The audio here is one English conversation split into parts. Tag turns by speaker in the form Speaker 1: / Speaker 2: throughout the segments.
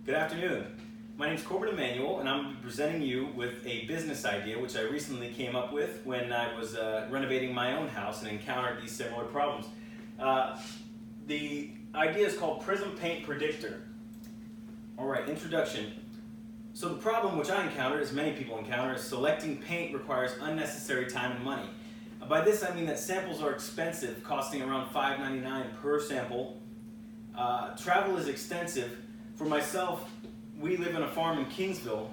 Speaker 1: Good afternoon. My name is Corbin Emanuel, and I'm presenting you with a business idea which I recently came up with when I was renovating my own house and encountered these similar problems. The idea is called Prism Paint Predictor. Alright, introduction. So the problem which I encountered, as many people encounter, is selecting paint requires unnecessary time and money. By this I mean that samples are expensive, costing around $5.99 per sample. Travel is extensive. For myself, we live in a farm in Kingsville,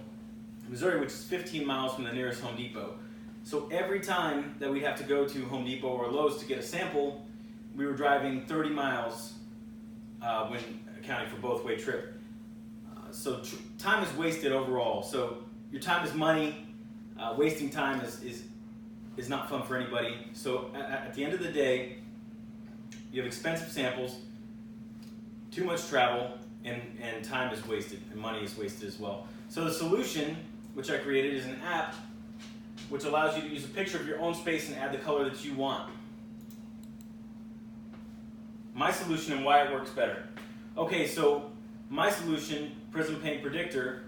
Speaker 1: Missouri, which is 15 miles from the nearest Home Depot. So every time that we'd have to go to Home Depot or Lowe's to get a sample, we were driving 30 miles when accounting for both-way trip. So time is wasted overall. So your time is money. Wasting time is not fun for anybody. So at the end of the day, you have expensive samples, too much travel, and time is wasted, and money is wasted as well. So the solution, which I created, is an app which allows you to use a picture of your own space and add the color that you want. My solution and why it works better. Okay, so my solution, Prism Paint Predictor,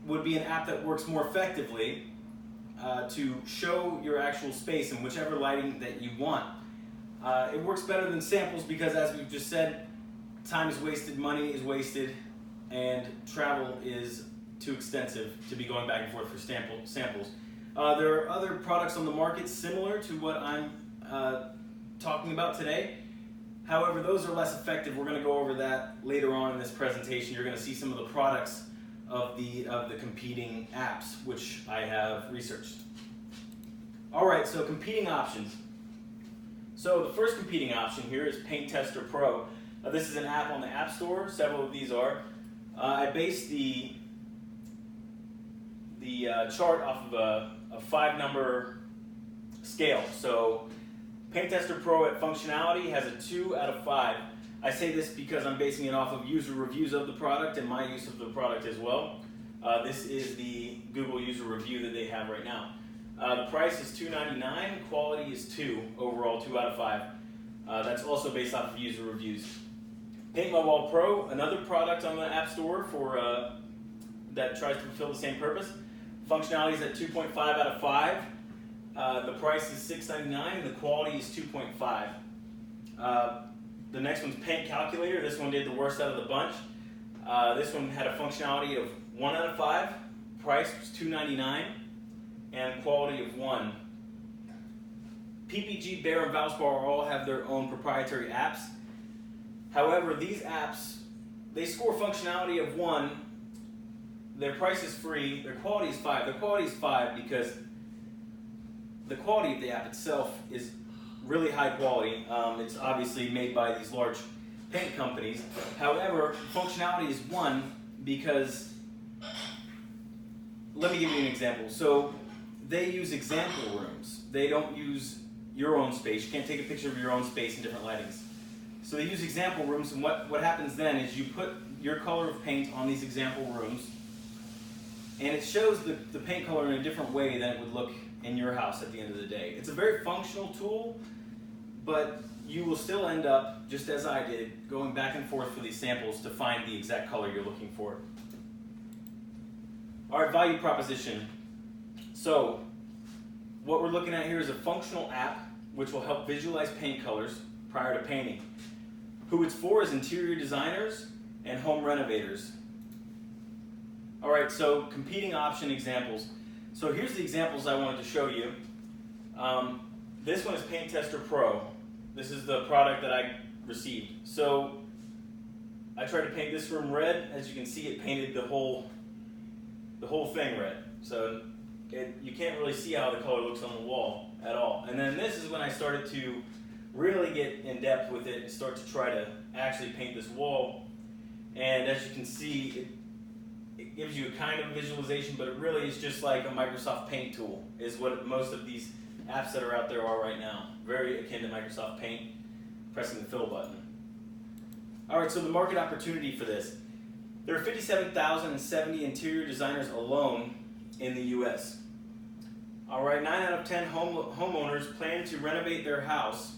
Speaker 1: would be an app that works more effectively to show your actual space in whichever lighting that you want. It works better than samples because, as we've just said, time is wasted, money is wasted, and travel is too extensive to be going back and forth for samples. There are other products on the market similar to what I'm talking about today. However, those are less effective. We're going to go over that later on in this presentation. You're going to see some of the products of the competing apps which I have researched. Alright, so competing options. So the first competing option here is Paint Tester Pro. This is an app on the App Store. Several of these are. I based the chart off of a 5-number scale. So Paint Tester Pro at functionality has a 2 out of 5. I say this because I'm basing it off of user reviews of the product and my use of the product as well. This is the Google user review that they have right now. The price is $2.99. Quality is 2. Overall, 2 out of 5. That's also based off of user reviews. Paint My Wall Pro, another product on the App Store for that tries to fulfill the same purpose. Functionality is at 2.5 out of 5. The price is $6.99 and the quality is 2.5. The next one's Paint Calculator. This one did the worst out of the bunch. This one had a functionality of 1 out of 5. Price was $2.99 and quality of 1. PPG, Behr, and Valspar all have their own proprietary apps. However, these apps, they score functionality of 1. Their price is free. Their quality is 5. Their quality is 5 because the quality of the app itself is really high quality. It's obviously made by these large paint companies. However, functionality is 1 because, let me give you an example. So they use example rooms. They don't use your own space. You can't take a picture of your own space in different lightings. So they use example rooms, and what happens then is you put your color of paint on these example rooms, and it shows the paint color in a different way than it would look in your house at the end of the day. It's a very functional tool, but you will still end up, just as I did, going back and forth for these samples to find the exact color you're looking for. Alright, value proposition. So, what we're looking at here is a functional app which will help visualize paint colors prior to painting. Who it's for is interior designers and home renovators. Alright, so competing option examples. So here's the examples I wanted to show you. This one is Paint Tester Pro. This is the product that I received. So I tried to paint this room red. As you can see, it painted the whole thing red. So you can't really see how the color looks on the wall at all. And then this is when I started to really get in depth with it and start to try to actually paint this wall. And as you can see, it gives you a kind of visualization, but it really is just like a Microsoft Paint tool, is what most of these apps that are out there are right now. Very akin to Microsoft Paint, pressing the fill button. Alright, so the market opportunity for this. There are 57,070 interior designers alone in the US. Alright, 9 out of 10 homeowners plan to renovate their house.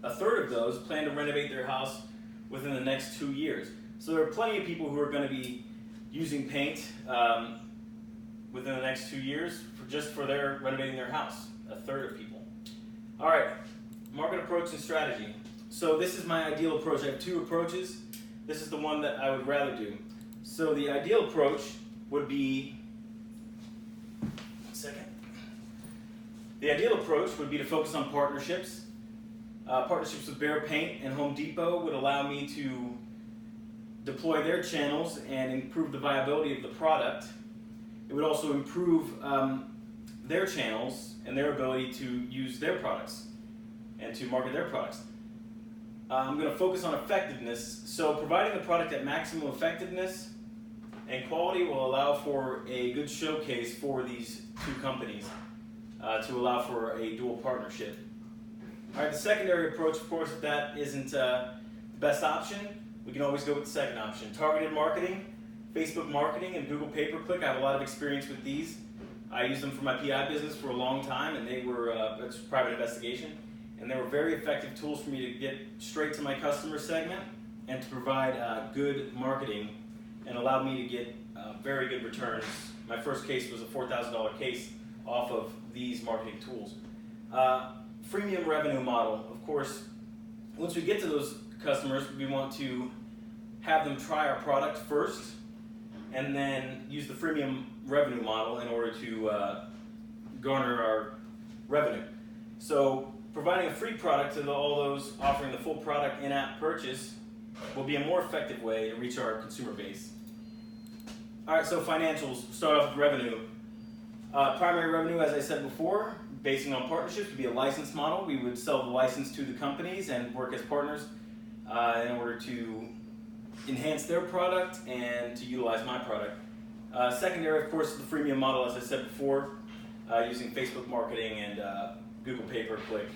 Speaker 1: A third of those plan to renovate their house within the next 2 years. So there are plenty of people who are going to be using paint within the next 2 years just for their renovating their house. A third of people. All right, market approach and strategy. So this is my ideal approach. I have two approaches. This is the one that I would rather do. So the ideal approach would be, the ideal approach would be to focus on partnerships. Partnerships with Behr Paint and Home Depot would allow me to deploy their channels and improve the viability of the product. It would also improve their channels and their ability to use their products and to market their products. I'm going to focus on effectiveness. So providing the product at maximum effectiveness and quality will allow for a good showcase for these two companies to allow for a dual partnership. All right, the secondary approach, of course, if that isn't the best option, we can always go with the second option. Targeted marketing, Facebook marketing, and Google pay-per-click. I have a lot of experience with these. I used them for my PI business for a long time, and they were, it's private investigation, and they were very effective tools for me to get straight to my customer segment and to provide good marketing and allowed me to get very good returns. My first case was a $4,000 case off of these marketing tools. Freemium revenue model. Of course, once we get to those customers, we want to have them try our product first and then use the freemium revenue model in order to garner our revenue. So providing a free product to all those offering the full product in-app purchase will be a more effective way to reach our consumer base. All right, so financials, start off with revenue. Primary revenue, as I said before, basing on partnerships, would be a license model. We would sell the license to the companies and work as partners in order to enhance their product and to utilize my product. Secondary, of course, is the freemium model, as I said before, using Facebook marketing and Google pay-per-click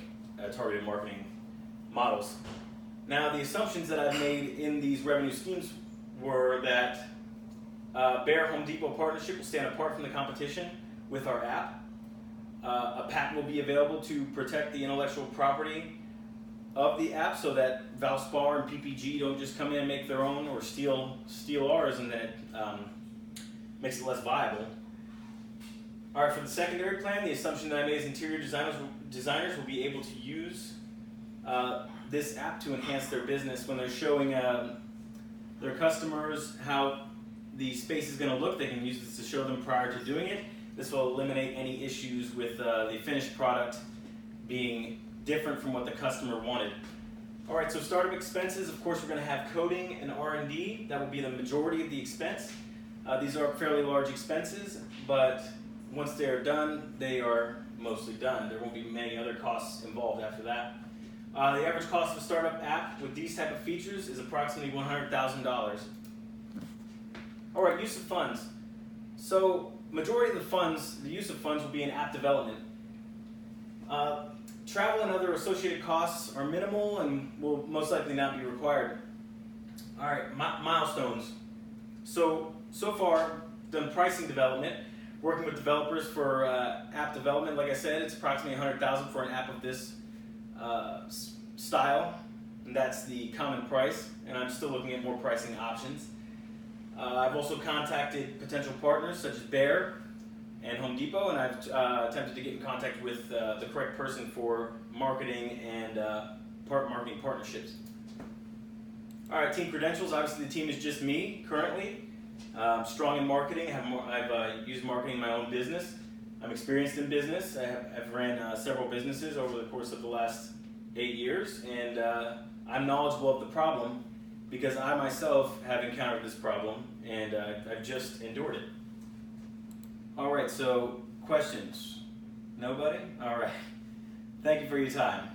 Speaker 1: targeted marketing models. Now, the assumptions that I've made in these revenue schemes were that Behr Home Depot partnership will stand apart from the competition with our app. A patent will be available to protect the intellectual property of the app so that Valspar and PPG don't just come in and make their own or steal ours, and then it makes it less viable. All right, for the secondary plan, the assumption that I made is interior designers will be able to use this app to enhance their business when they're showing their customers how the space is going to look. They can use this to show them prior to doing it. This will eliminate any issues with the finished product being different from what the customer wanted. All right, so startup expenses, of course, we're going to have coding and R&D. That will be the majority of the expense. These are fairly large expenses, but once they are done, they are mostly done. There won't be many other costs involved after that. The average cost of a startup app with these type of features is approximately $100,000. All right, use of funds. So majority of the funds, the use of funds will be in app development. Travel and other associated costs are minimal and will most likely not be required. All right, milestones. So far, done pricing development, working with developers for app development. Like I said, it's approximately $100,000 for an app of this style, and that's the common price, and I'm still looking at more pricing options. I've also contacted potential partners such as Behr and Home Depot, and I've attempted to get in contact with the correct person for marketing and marketing partnerships. All right, team credentials. Obviously, the team is just me currently. I'm strong in marketing. I've used marketing in my own business. I'm experienced in business. I've ran several businesses over the course of the last 8 years, and I'm knowledgeable of the problem because I myself have encountered this problem, and I've just endured it. All right, so questions? Nobody? All right. Thank you for your time.